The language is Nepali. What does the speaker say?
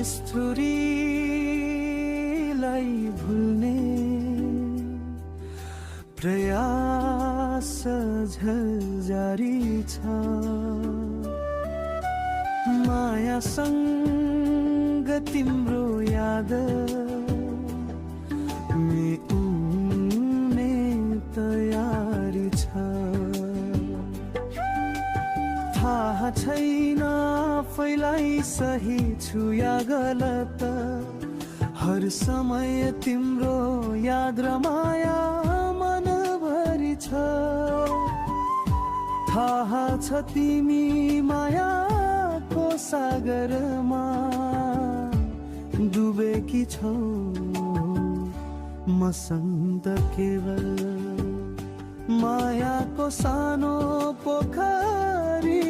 निष्ठुरीलाई भुल्ने प्रयास झलझरी छ। मायासँग तिम्रो याद मेट्ने तयारी छ। थाहा छैन आफैलाई सही छु या गलत, हर समय तिम्रो याद र माया मनभरि छ। थाहा छ तिमी मायाको सागरमा डुबेकी छौ, मसँग केवल मायाको सानो पोखरी